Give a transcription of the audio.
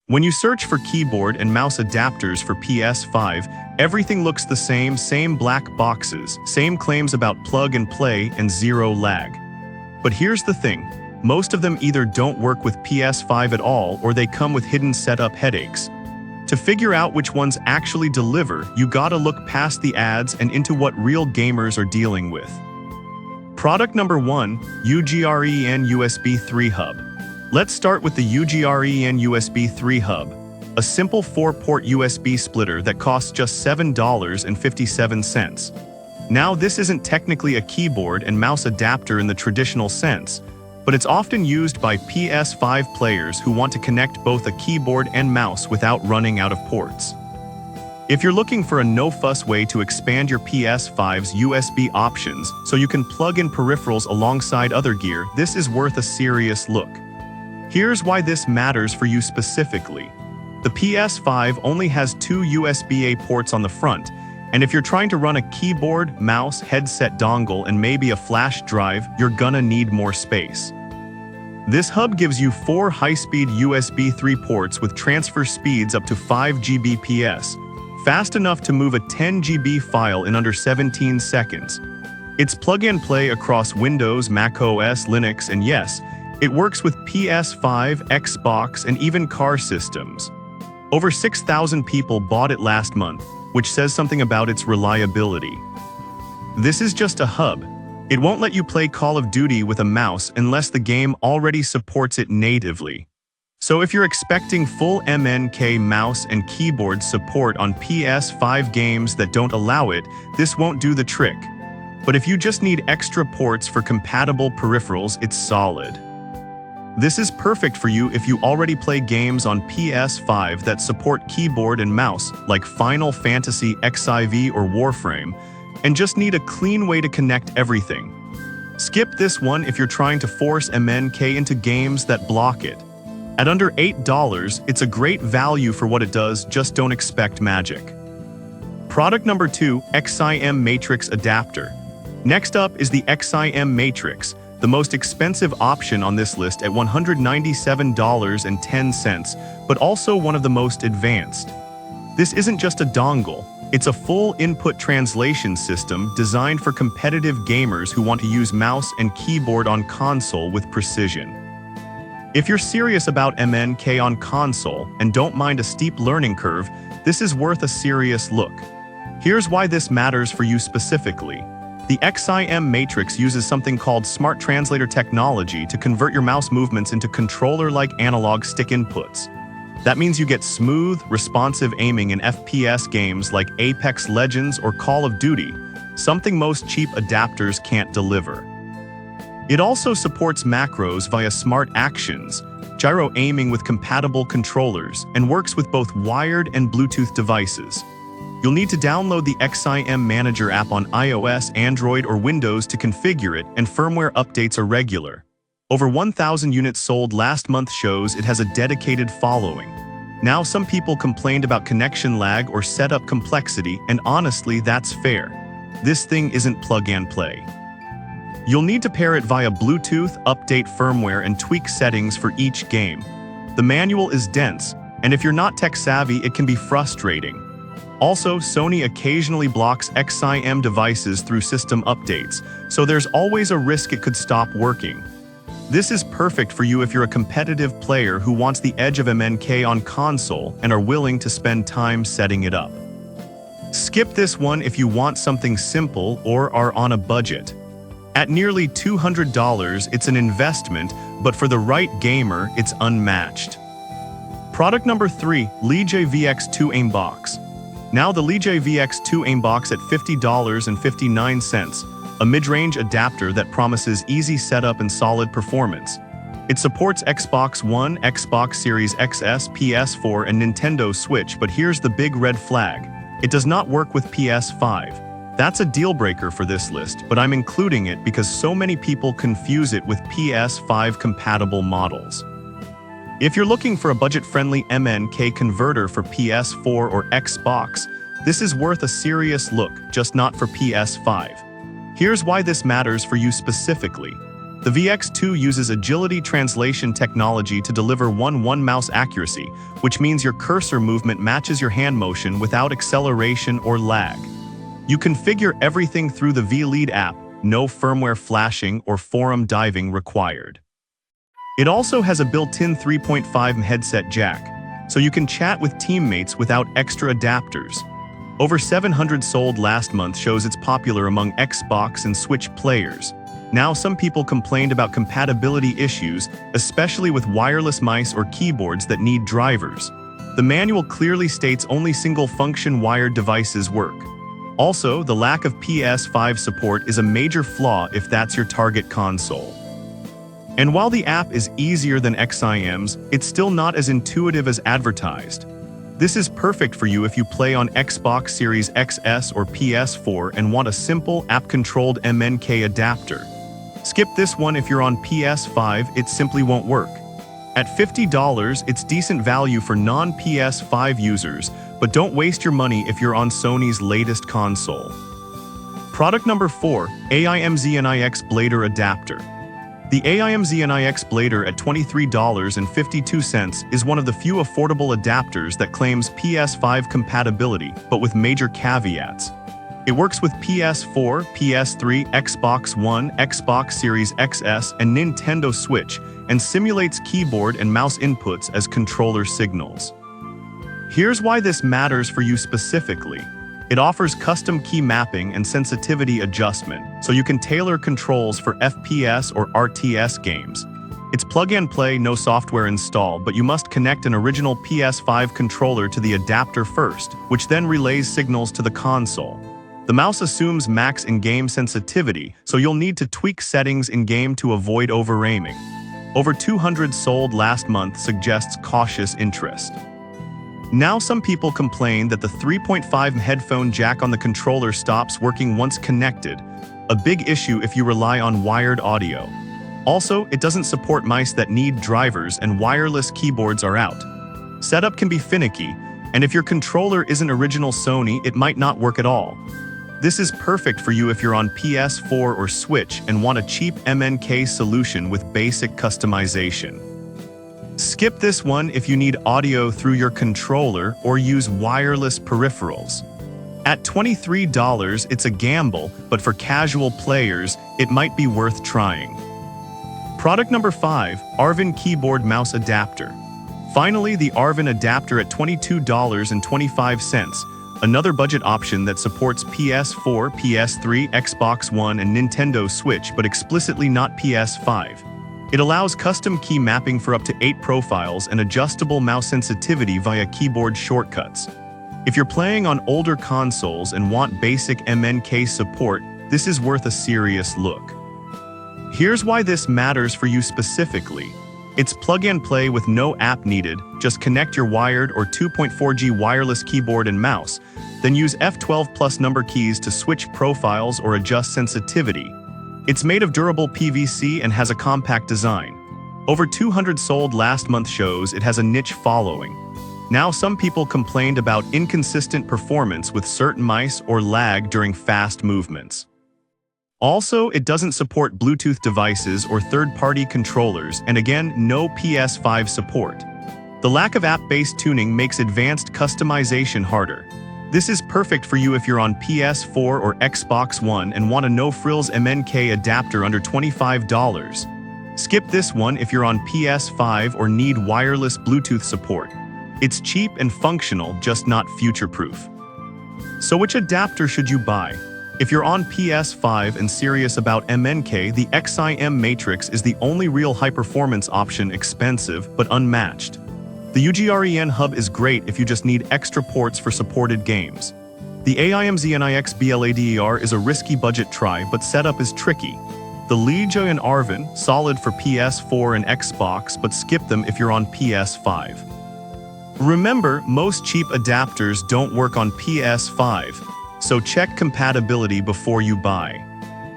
When you search for keyboard and mouse adapters for PS5, everything looks the same black boxes, same claims about plug and play, and zero lag. But here's the thing, most of them either don't work with PS5 at all or they come with hidden setup headaches. To figure out which ones actually deliver, you gotta look past the ads and into what real gamers are dealing with. Product number 1, UGREN USB 3 Hub. Let's start with the UGREN USB 3 Hub, a simple 4-port USB splitter that costs just $7.57. Now, this isn't technically a keyboard and mouse adapter in the traditional sense, but it's often used by PS5 players who want to connect both a keyboard and mouse without running out of ports. If you're looking for a no-fuss way to expand your PS5's USB options so you can plug in peripherals alongside other gear, this is worth a serious look. Here's why this matters for you specifically. The PS5 only has 2 USB-A ports on the front, and if you're trying to run a keyboard, mouse, headset dongle, and maybe a flash drive, you're gonna need more space. This hub gives you 4 high-speed USB 3 ports with transfer speeds up to 5 Gbps, fast enough to move a 10 GB file in under 17 seconds. It's plug-and-play across Windows, macOS, Linux, and yes, it works with PS5, Xbox, and even car systems. Over 6,000 people bought it last month, which says something about its reliability. This is just a hub. It won't let you play Call of Duty with a mouse unless the game already supports it natively. So if you're expecting full MNK mouse and keyboard support on PS5 games that don't allow it, this won't do the trick. But if you just need extra ports for compatible peripherals, it's solid. This is perfect for you if you already play games on PS5 that support keyboard and mouse, like Final Fantasy XIV or Warframe, and just need a clean way to connect everything. Skip this one if you're trying to force MNK into games that block it. At under $8, it's a great value for what it does, just don't expect magic. Product number 2, XIM Matrix Adapter. Next up is the XIM Matrix, the most expensive option on this list at $197.10, but also one of the most advanced. This isn't just a dongle, it's a full input translation system designed for competitive gamers who want to use mouse and keyboard on console with precision. If you're serious about MNK on console and don't mind a steep learning curve, this is worth a serious look. Here's why this matters for you specifically. The XIM Matrix uses something called Smart Translator technology to convert your mouse movements into controller-like analog stick inputs. That means you get smooth, responsive aiming in FPS games like Apex Legends or Call of Duty, something most cheap adapters can't deliver. It also supports macros via Smart Actions, gyro aiming with compatible controllers, and works with both wired and Bluetooth devices. You'll need to download the XIM Manager app on iOS, Android, or Windows to configure it, and firmware updates are regular. Over 1,000 units sold last month shows it has a dedicated following. Now, some people complained about connection lag or setup complexity, and honestly, that's fair. This thing isn't plug and play. You'll need to pair it via Bluetooth, update firmware, and tweak settings for each game. The manual is dense, and if you're not tech-savvy, it can be frustrating. Also, Sony occasionally blocks XIM devices through system updates, so there's always a risk it could stop working. This is perfect for you if you're a competitive player who wants the edge of MNK on console and are willing to spend time setting it up. Skip this one if you want something simple or are on a budget. At nearly $200, it's an investment, but for the right gamer, it's unmatched. Product number 3, Lige VX2 Aimbox. Now the Lige VX2 Aimbox at $50.59, a mid-range adapter that promises easy setup and solid performance. It supports Xbox One, Xbox Series XS, PS4, and Nintendo Switch, but here's the big red flag. It does not work with PS5. That's a deal breaker for this list, but I'm including it because so many people confuse it with PS5 compatible models. If you're looking for a budget-friendly MNK converter for PS4 or Xbox, this is worth a serious look, just not for PS5. Here's why this matters for you specifically. The The VX2 uses agility translation technology to deliver 1:1 mouse accuracy, which means your cursor movement matches your hand motion without acceleration or lag. You configure everything through the VLead app, no firmware flashing or forum diving required. It also has a built-in 3.5mm headset jack, so you can chat with teammates without extra adapters. Over 700 sold last month shows it's popular among Xbox and Switch players. Now some people complained about compatibility issues, especially with wireless mice or keyboards that need drivers. The manual clearly states only single-function wired devices work. Also, the lack of PS5 support is a major flaw if that's your target console. And while the app is easier than XIM's, it's still not as intuitive as advertised. This is perfect for you if you play on Xbox Series XS or PS4 and want a simple, app-controlled MNK adapter. Skip this one if you're on PS5, it simply won't work. At $50, it's decent value for non-PS5 users, but don't waste your money if you're on Sony's latest console. Product number 4, AIMZNIX Blader Adapter. The AIMZNIX Blader at $23.52 is one of the few affordable adapters that claims PS5 compatibility, but with major caveats. It works with PS4, PS3, Xbox One, Xbox Series XS, and Nintendo Switch, and simulates keyboard and mouse inputs as controller signals. Here's why this matters for you specifically. It offers custom key mapping and sensitivity adjustment, so you can tailor controls for FPS or RTS games. It's plug-and-play, no software installed, but you must connect an original PS5 controller to the adapter first, which then relays signals to the console. The mouse assumes max in-game sensitivity, so you'll need to tweak settings in-game to avoid over-aiming. Over 200 sold last month suggests cautious interest. Now some people complain that the 3.5mm headphone jack on the controller stops working once connected, a big issue if you rely on wired audio. Also, it doesn't support mice that need drivers and wireless keyboards are out. Setup can be finicky, and if your controller isn't original Sony, it might not work at all. This is perfect for you if you're on PS4 or Switch and want a cheap MNK solution with basic customization. Skip this one if you need audio through your controller or use wireless peripherals. At $23, it's a gamble, but for casual players, it might be worth trying. Product number 5, Arvin Keyboard Mouse Adapter. Finally, the Arvin adapter at $22.25, another budget option that supports PS4, PS3, Xbox One, and Nintendo Switch, but explicitly not PS5. It allows custom key mapping for up to 8 profiles and adjustable mouse sensitivity via keyboard shortcuts. If you're playing on older consoles and want basic MNK support, this is worth a serious look. Here's why this matters for you specifically. It's plug-and-play with no app needed, just connect your wired or 2.4G wireless keyboard and mouse, then use F12 plus number keys to switch profiles or adjust sensitivity. It's made of durable PVC and has a compact design. Over 200 sold last month shows it has a niche following. Now some people complained about inconsistent performance with certain mice or lag during fast movements. Also, it doesn't support Bluetooth devices or third-party controllers, and again, no PS5 support. The lack of app-based tuning makes advanced customization harder. This is perfect for you if you're on PS4 or Xbox One and want a no-frills MNK adapter under $25. Skip this one if you're on PS5 or need wireless Bluetooth support. It's cheap and functional, just not future-proof. So which adapter should you buy? If you're on PS5 and serious about MNK, the XIM Matrix is the only real high-performance option, expensive but unmatched. The UGREN hub is great if you just need extra ports for supported games. The AIMZNIX BLADER is a risky budget try, but setup is tricky. The Legion and Arvin, solid for PS4 and Xbox, but skip them if you're on PS5. Remember, most cheap adapters don't work on PS5, so check compatibility before you buy.